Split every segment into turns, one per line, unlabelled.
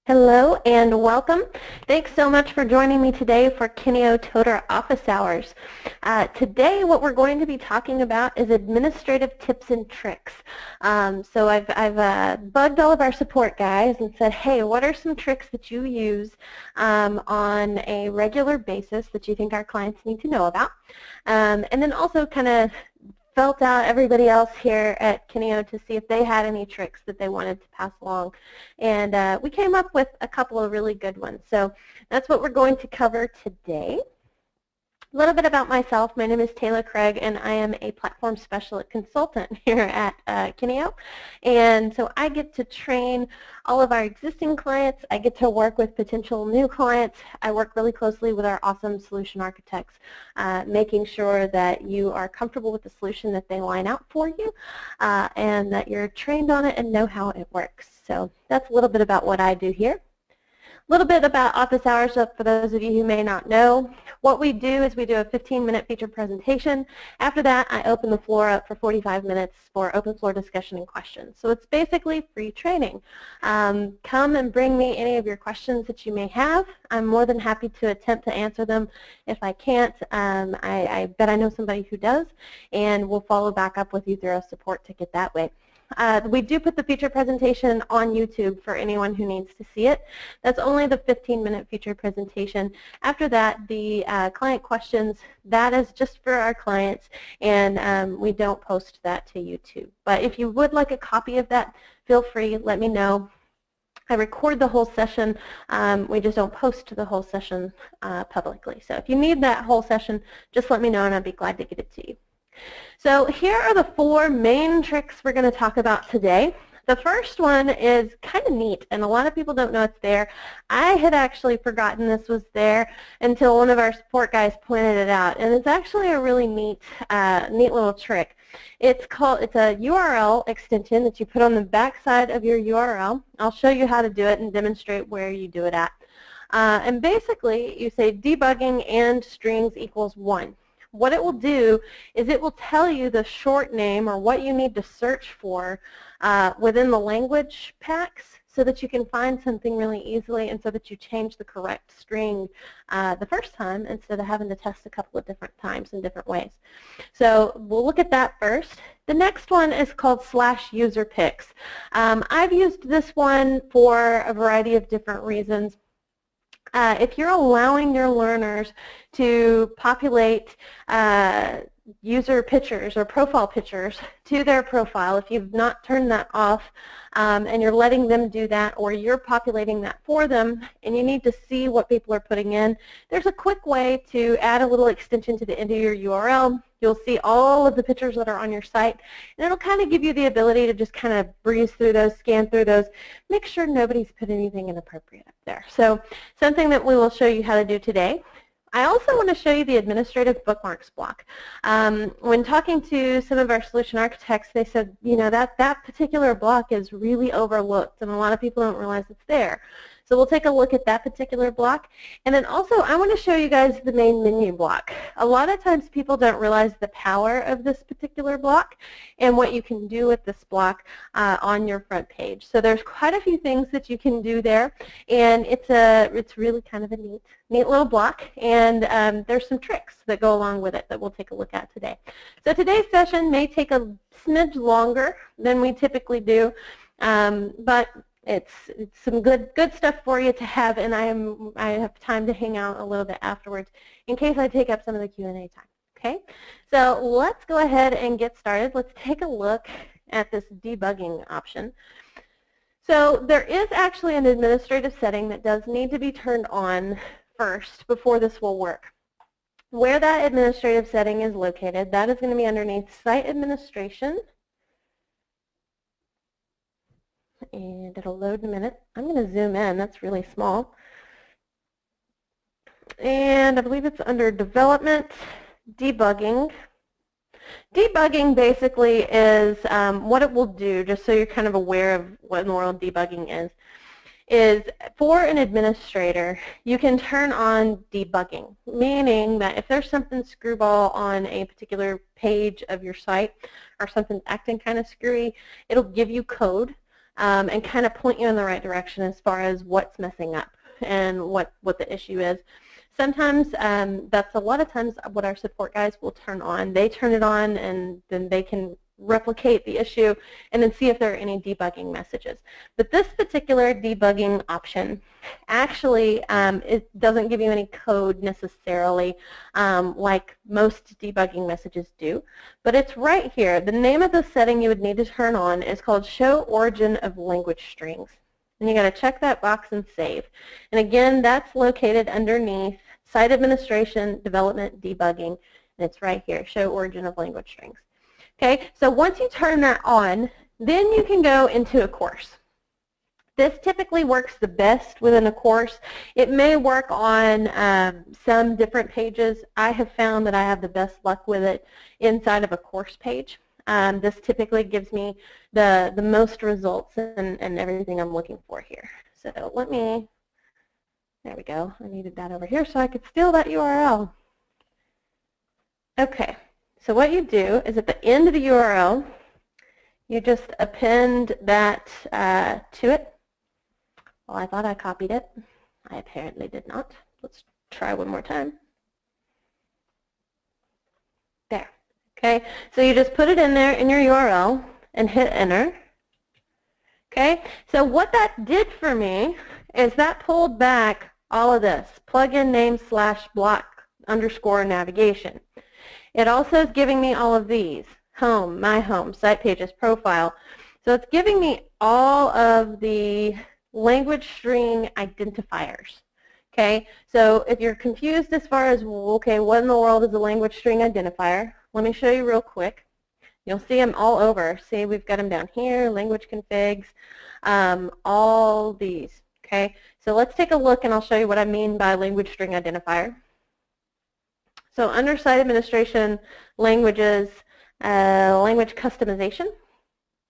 Hello and welcome. Thanks so much for joining me today for Kineo Totara office hours. Today what we're going to be talking about is administrative tips and tricks. So I've bugged all of our support guys and said, hey, what are some tricks that you use on a regular basis that you think our clients need to know about? And then also kind of felt out everybody else here at Kineo to see if they had any tricks that they wanted to pass along. And we came up with a couple of really good ones. So that's what we're going to cover today. A little bit about myself. My name is Taylor Craig, and I am a platform specialist consultant here at Kineo. And so I get to train all of our existing clients. I get to work with potential new clients. I work really closely with our awesome solution architects, making sure that you are comfortable with the solution that they line out for you, and that you're trained on it and know how it works. So that's a little bit about what I do here. A little bit about office hours for those of you who may not know. What we do is we do a 15-minute feature presentation. After that, I open the floor up for 45 minutes for open floor discussion and questions. So it's basically free training. Come and bring me any of your questions that you may have. I'm more than happy to attempt to answer them. If I can't, I bet I know somebody who does, and we'll follow back up with you through our support ticket that way. We do put the feature presentation on YouTube for anyone who needs to see it. That's only the 15-minute feature presentation. After that, the client questions, that is just for our clients, and we don't post that to YouTube. But if you would like a copy of that, feel free, let me know. I record the whole session. We just don't post the whole session publicly. So if you need that whole session, just let me know, and I'd be glad to get it to you. So here are the 4 main tricks we're going to talk about today. The first one is kind of neat, and a lot of people don't know it's there. I had actually forgotten this was there until one of our support guys pointed it out, and it's actually a really neat little trick. It's a URL extension that you put on the back side of your URL. I'll show you how to do it and demonstrate where you do it at. And basically, you say debugging and strings equals 1. What it will do is it will tell you the short name or what you need to search for within the language packs so that you can find something really easily and so that you change the correct string the first time instead of having to test a couple of different times in different ways. So we'll look at that first. The next one is called /userpicks. I've used this one for a variety of different reasons. If you're allowing your learners to populate user pictures or profile pictures to their profile, if you've not turned that off and you're letting them do that, or you're populating that for them and you need to see what people are putting in, there's a quick way to add a little extension to the end of your URL. You'll see all of the pictures that are on your site, and it'll kind of give you the ability to just kind of breeze through those, scan through those, make sure nobody's put anything inappropriate up there. So something that we will show you how to do today. I also want to show you the administrative bookmarks block. When talking to some of our solution architects, they said, you know, that particular block is really overlooked, and a lot of people don't realize it's there. So we'll take a look at that particular block. And then also I want to show you guys the main menu block. A lot of times people don't realize the power of this particular block and what you can do with this block on your front page. So there's quite a few things that you can do there, and it's really kind of a neat little block, and there's some tricks that go along with it that we'll take a look at today. So today's session may take a smidge longer than we typically do, but it's some good stuff for you to have, and I have time to hang out a little bit afterwards in case I take up some of the Q&A time. Okay, so let's go ahead and get started. Let's take a look at this debugging option. So there is actually an administrative setting that does need to be turned on first before this will work. Where that administrative setting is located, that is going to be underneath Site Administration. And it'll load in a minute. I'm going to zoom in. That's really small. And I believe it's under Development, Debugging. Debugging basically is what it will do, just so you're kind of aware of what in the world debugging is for an administrator, you can turn on debugging, meaning that if there's something screwball on a particular page of your site or something acting kind of screwy, it'll give you code and kind of point you in the right direction as far as what's messing up and what the issue is. Sometimes that's a lot of times what our support guys will turn on. They turn it on and then they can replicate the issue and then see if there are any debugging messages. But this particular debugging option actually it doesn't give you any code necessarily like most debugging messages do, but it's right here. The name of the setting you would need to turn on is called Show Origin of Language Strings. And you got to check that box and save. And again, that's located underneath Site Administration, Development, Debugging, and it's right here, Show Origin of Language Strings. Okay, so once you turn that on, then you can go into a course. This typically works the best within a course. It may work on some different pages. I have found that I have the best luck with it inside of a course page. This typically gives me the most results and everything I'm looking for here. So let me, there we go. I needed that over here so I could steal that URL. Okay, so what you do is at the end of the URL, you just append that to it. Well, I thought I copied it. I apparently did not. Let's try one more time. There. Okay, so you just put it in there in your URL and hit enter. Okay, so what that did for me is that pulled back all of this, plugin name / block _ navigation. It also is giving me all of these, home, my home, site pages, profile. So it's giving me all of the language string identifiers. Okay, so if you're confused as far as, okay, what in the world is a language string identifier, let me show you real quick. You'll see them all over. See, we've got them down here, language configs, all these. Okay, so let's take a look and I'll show you what I mean by language string identifier. So under Site Administration, Languages, Language Customization.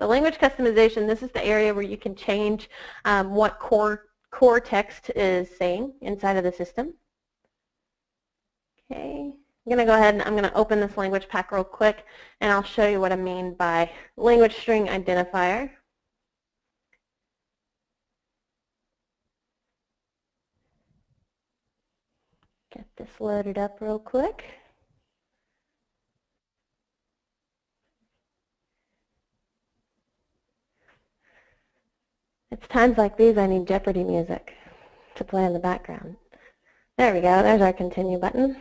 The language customization, this is the area where you can change what core text is saying inside of the system. Okay, I'm going to go ahead and I'm going to open this language pack real quick and I'll show you what I mean by language string identifier. Get this loaded up real quick. It's times like these I need Jeopardy music to play in the background. There we go, there's our continue button.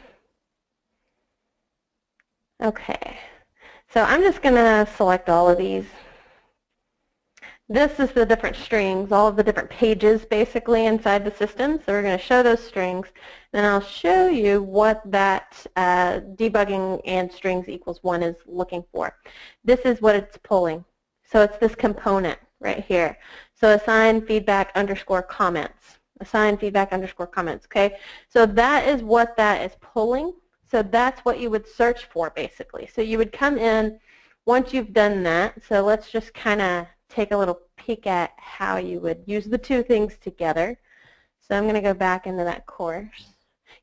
Okay, so I'm just going to select all of these. This is the different strings, all of the different pages basically inside the system. So we're going to show those strings. Then I'll show you what that debugging and strings equals 1 is looking for. This is what it's pulling. So it's this component right here. So assign feedback _ comments. Assign feedback _ comments. Okay. So that is what that is pulling. So that's what you would search for basically. So you would come in once you've done that. So let's just kind of take a little peek at how you would use the two things together. So I'm going to go back into that course.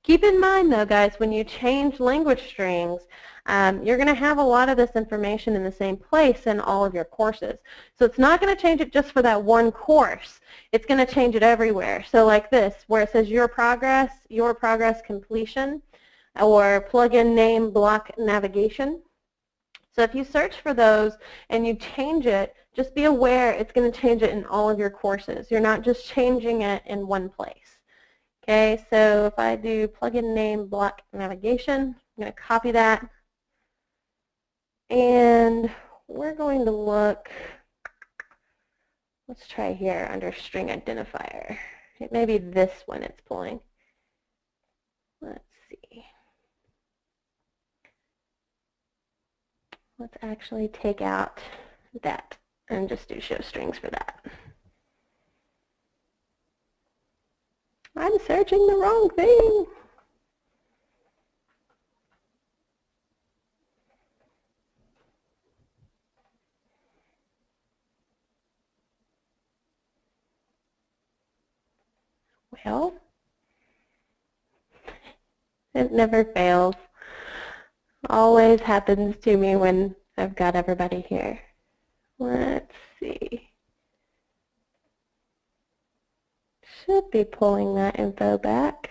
Keep in mind though guys, when you change language strings, you're going to have a lot of this information in the same place in all of your courses. So it's not going to change it just for that one course. It's going to change it everywhere. So like this, where it says your progress completion, or plugin name block navigation. So if you search for those and you change it, just be aware it's going to change it in all of your courses. You're not just changing it in one place. Okay, so if I do plugin name block navigation, I'm going to copy that. And we're going to look, let's try here under string identifier. It may be this one it's pulling. Let's see. Let's actually take out that and just do show strings for that. I'm searching the wrong thing. Well, it never fails. Always happens to me when I've got everybody here. Let's see. Should be pulling that info back.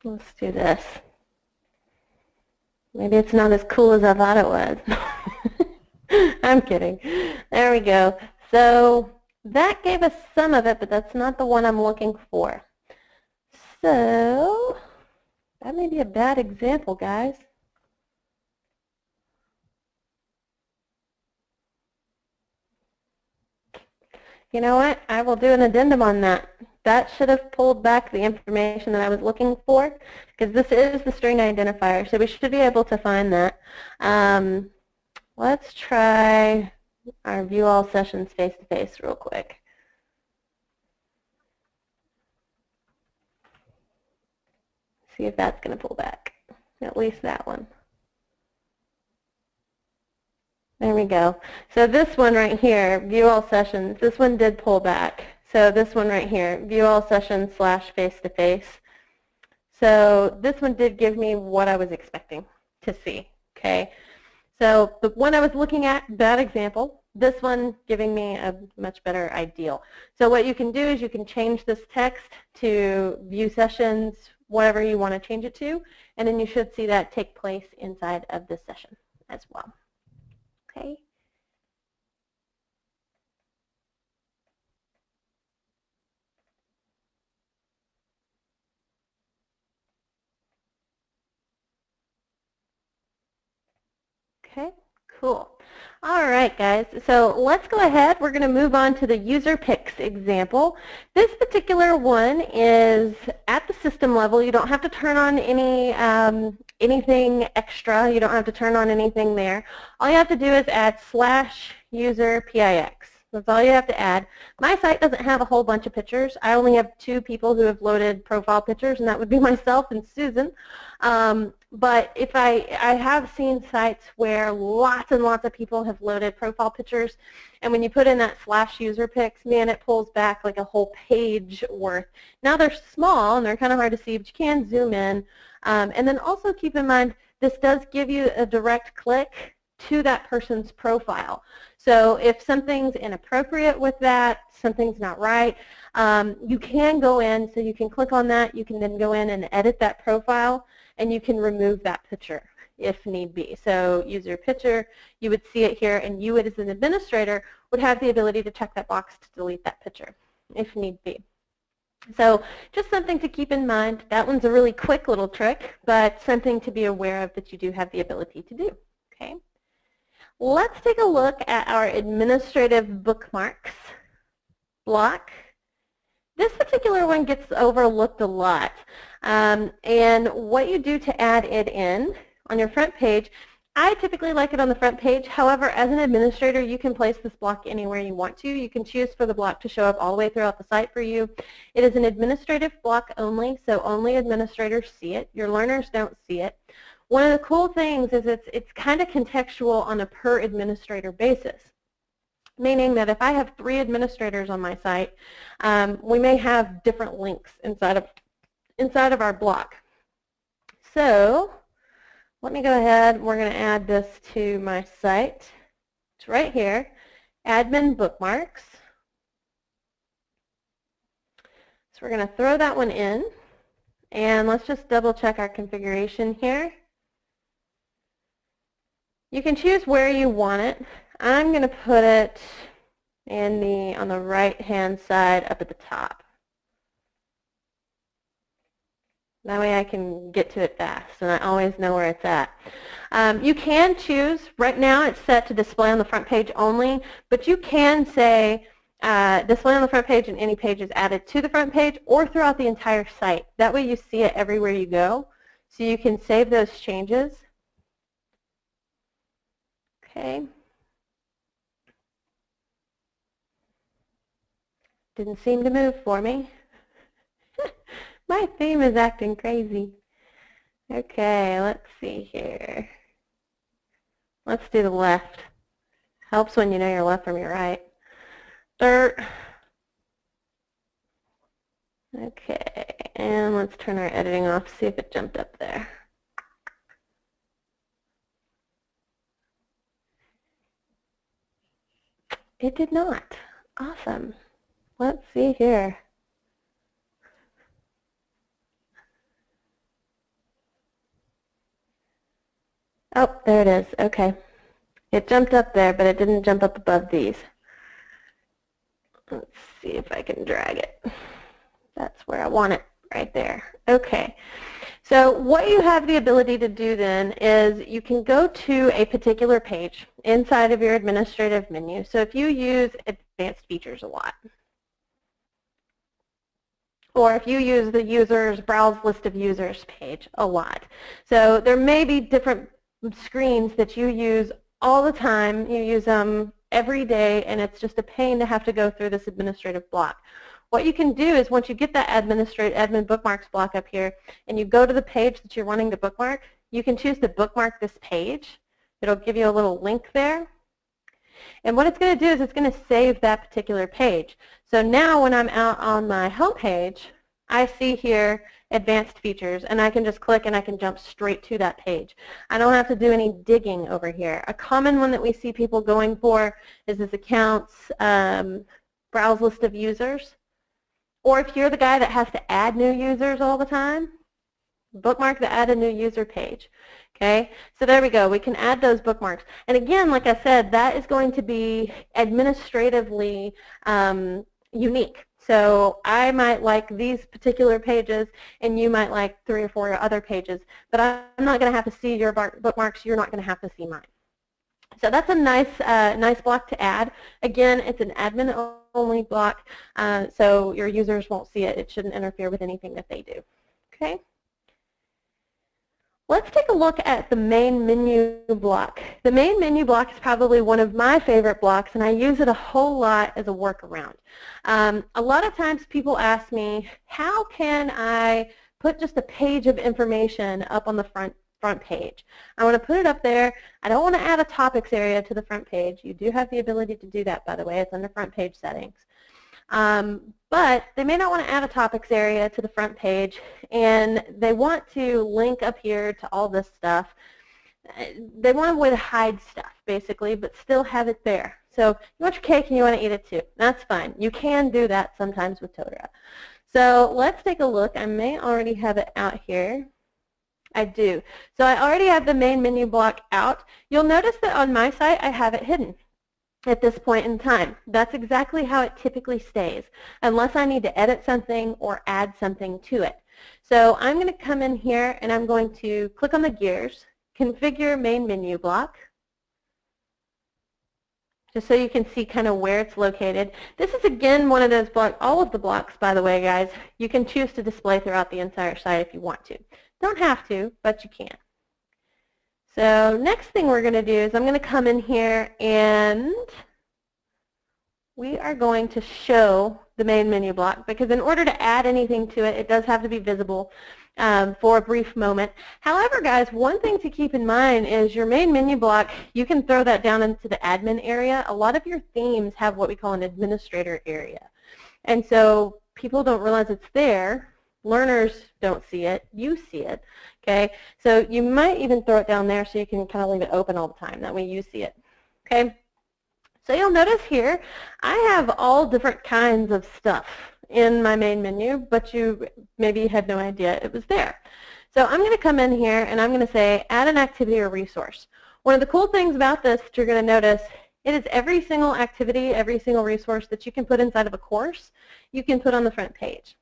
Let's do this. Maybe it's not as cool as I thought it was. I'm kidding. There we go. So that gave us some of it, but that's not the one I'm looking for. So that may be a bad example, guys. You know what? I will do an addendum on that. That should have pulled back the information that I was looking for, because this is the string identifier, so we should be able to find that. Let's try our view all sessions face-to-face real quick. See if that's going to pull back, at least that one. There we go. So this one right here, view all sessions, this one did pull back. So this one right here, view all sessions / face-to-face. So this one did give me what I was expecting to see, okay? So the one I was looking at, bad example. This one giving me a much better ideal. So what you can do is you can change this text to view sessions, whatever you want to change it to, and then you should see that take place inside of this session as well. Okay. Okay, cool. All right, guys, so let's go ahead. We're going to move on to the user picks example. This particular one is at the system level. You don't have to turn on anything extra. You don't have to turn on anything there. All you have to do is add /user pix. That's all you have to add. My site doesn't have a whole bunch of pictures. I only have 2 people who have loaded profile pictures, and that would be myself and Susan. But if I have seen sites where lots and lots of people have loaded profile pictures, and when you put in that /user pics, man, it pulls back like a whole page worth. Now they're small and they're kind of hard to see, but you can zoom in. And then also keep in mind, this does give you a direct click to that person's profile. So if something's inappropriate with that, something's not right, you can go in, so you can click on that, you can then go in and edit that profile, and you can remove that picture if need be. So user picture, you would see it here, and you as an administrator would have the ability to check that box to delete that picture if need be. So just something to keep in mind. That one's a really quick little trick, but something to be aware of that you do have the ability to do. Okay. Let's take a look at our administrative bookmarks block. This particular one gets overlooked a lot. And what you do to add it in on your front page, I typically like it on the front page. However, as an administrator, you can place this block anywhere you want to. You can choose for the block to show up all the way throughout the site for you. It is an administrative block only, so only administrators see it. Your learners don't see it. One of the cool things is it's kind of contextual on a per administrator basis, meaning that if I have 3 administrators on my site, we may have different links inside of our block. So let me go ahead. We're going to add this to my site. It's right here, admin bookmarks. So we're going to throw that one in, and let's just double check our configuration here. You can choose where you want it. I'm going to put it on the right-hand side up at the top. That way I can get to it fast, and I always know where it's at. You can choose, right now it's set to display on the front page only, but you can say display on the front page and any page is added to the front page or throughout the entire site. That way you see it everywhere you go, so you can save those changes. Okay. Didn't seem to move for me. My theme is acting crazy. Okay, let's see here. Let's do the left. Helps when you know your left from your right. Dirt. Okay, and let's turn our editing off, see if it jumped up there. It did not. Awesome. Let's see here. Oh, there it is. Okay. It jumped up there, but it didn't jump up above these. Let's see if I can drag it. That's where I want it, right there. Okay. So what you have the ability to do then is you can go to a particular page inside of your administrative menu. So if you use advanced features a lot, or if you use the users browse list of users page a lot. So there may be different screens that you use all the time. You use them every day, and it's just a pain to have to go through this administrative block. What you can do is once you get that admin bookmarks block up here and you go to the page that you're wanting to bookmark, you can choose to bookmark this page. It'll give you a little link there. And what it's going to do is it's going to save that particular page. So now when I'm out on my home page, I see here advanced features, and I can just click and I can jump straight to that page. I don't have to do any digging over here. A common one that we see people going for is this accounts browse list of users. Or if you're the guy that has to add new users all the time, bookmark the add a new user page. Okay, so there we go. We can add those bookmarks. And again, like I said, that is going to be administratively unique. So I might like these particular pages, and you might like 3 or 4 other pages. But I'm not going to have to see your bookmarks. You're not going to have to see mine. So that's a nice block to add. Again, it's an admin-only block, so your users won't see it. It shouldn't interfere with anything that they do. Okay. Let's take a look at the main menu block. The main menu block is probably one of my favorite blocks, and I use it a whole lot as a workaround. A lot of times people ask me, how can I put just a page of information up on the front page? I want to put it up there. I don't want to add a topics area to the front page. You do have the ability to do that, by the way. It's under front page settings. But they may not want to add a topics area to the front page, and they want to link up here to all this stuff. They want a way to hide stuff, basically, but still have it there. So you want your cake and you want to eat it too. That's fine. You can do that sometimes with Totara. So let's take a look. I may already have it out here. I do. So I already have the main menu block out. You'll notice that on my site I have it hidden at this point in time. That's exactly how it typically stays, unless I need to edit something or add something to it. So I'm going to come in here and I'm going to click on the gears, configure main menu block, just so you can see kind of where it's located. This is again one of those blocks, all of the blocks, by the way, guys, you can choose to display throughout the entire site if you want to. Don't have to, but you can. So next thing we're going to do is I'm going to come in here and we are going to show the main menu block, because in order to add anything to it, it does have to be visible for a brief moment. However, guys, one thing to keep in mind is your main menu block, you can throw that down into the admin area. A lot of your themes have what we call an administrator area. And so people don't realize it's there. Learners don't see it. You see it. Okay, so you might even throw it down there so you can kind of leave it open all the time. That way you see it. Okay, so you'll notice here I have all different kinds of stuff in my main menu, but you maybe had no idea it was there. So I'm going to come in here and I'm going to say add an activity or resource. One of the cool things about this that you're going to notice, it is every single activity, every single resource that you can put inside of a course, you can put on the front page.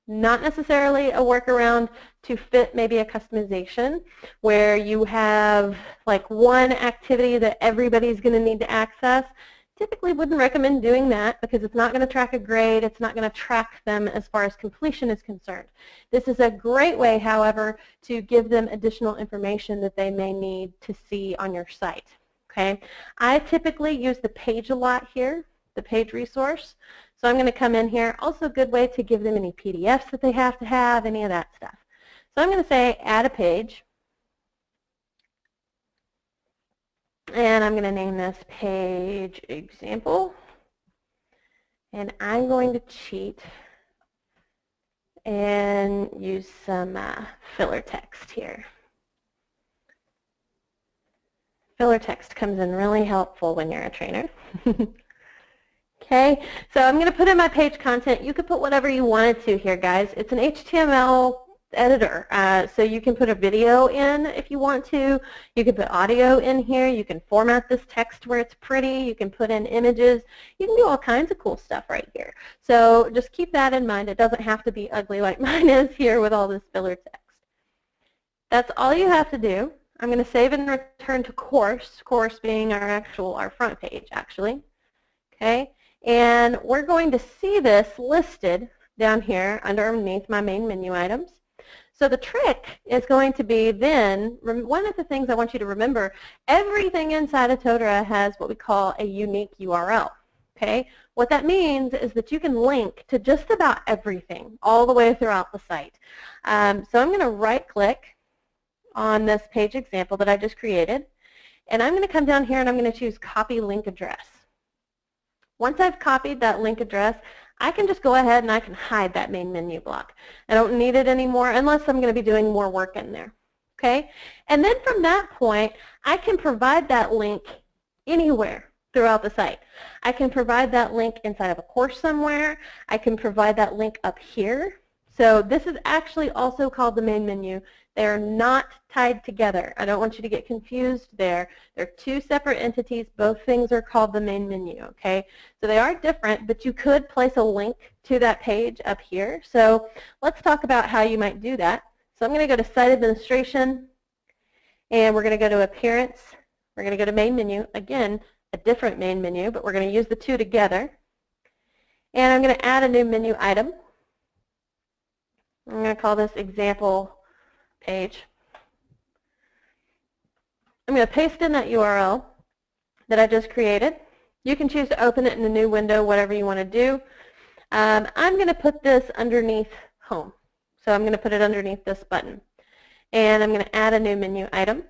Not necessarily a workaround to fit maybe a customization where you have like one activity that everybody's going to need to access. Typically wouldn't recommend doing that because it's not going to track a grade. It's not going to track them as far as completion is concerned. This is a great way, however, to give them additional information that they may need to see on your site. Okay, I typically use the page a lot here, the page resource. So I'm going to come in here. Also a good way to give them any PDFs that they have to have, any of that stuff. So I'm going to say add a page. And I'm going to name this page example. And I'm going to cheat and use some filler text here. Filler text comes in really helpful when you're a trainer. Okay, so I'm going to put in my page content. You could put whatever you wanted to here, guys. It's an HTML editor, so you can put a video in if you want to. You can put audio in here. You can format this text where it's pretty. You can put in images. You can do all kinds of cool stuff right here. So just keep that in mind. It doesn't have to be ugly like mine is here with all this filler text. That's all you have to do. I'm going to save and return to course being our front page, actually. Okay. And we're going to see this listed down here underneath my main menu items. So the trick is going to be then, one of the things I want you to remember, everything inside of Totara has what we call a unique URL. Okay? What that means is that you can link to just about everything all the way throughout the site. So I'm going to right-click on this page example that I just created, and I'm going to come down here and I'm going to choose Copy Link Address. Once I've copied that link address, I can just go ahead and I can hide that main menu block. I don't need it anymore unless I'm going to be doing more work in there. Okay? And then from that point, I can provide that link anywhere throughout the site. I can provide that link inside of a course somewhere. I can provide that link up here. So this is actually also called the main menu. They're not tied together. I don't want you to get confused there. They're two separate entities. Both things are called the main menu, okay? So they are different, but you could place a link to that page up here. So let's talk about how you might do that. So I'm going to go to Site Administration, and we're going to go to Appearance. We're going to go to Main Menu. Again, a different main menu, but we're going to use the two together. And I'm going to add a new menu item. I'm going to call this Example Page. I'm going to paste in that URL that I just created. You can choose to open it in a new window, whatever you want to do. I'm going to put this underneath Home. So I'm going to put it underneath this button. And I'm going to add a new menu item.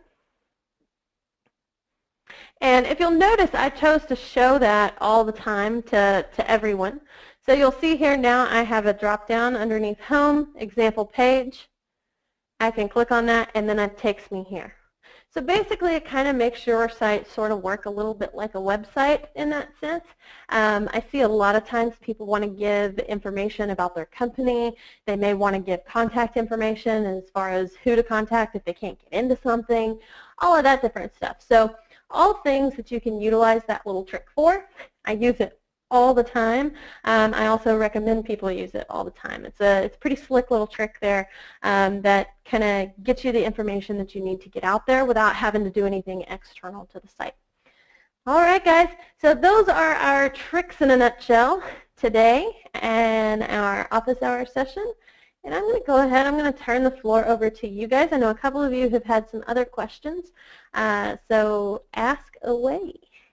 And if you'll notice, I chose to show that all the time to everyone. So you'll see here now I have a drop-down underneath Home, Example Page. I can click on that, and then it takes me here. So basically, it kind of makes your site sort of work a little bit like a website in that sense. I see a lot of times people want to give information about their company. They may want to give contact information as far as who to contact if they can't get into something, all of that different stuff. So all things that you can utilize that little trick for. I use it all the time. I also recommend people use it all the time. It's a pretty slick little trick there that kind of gets you the information that you need to get out there without having to do anything external to the site. All right, guys. So those are our tricks in a nutshell today and our office hour session. And I'm going to go ahead. I'm going to turn the floor over to you guys. I know a couple of you have had some other questions, so ask away.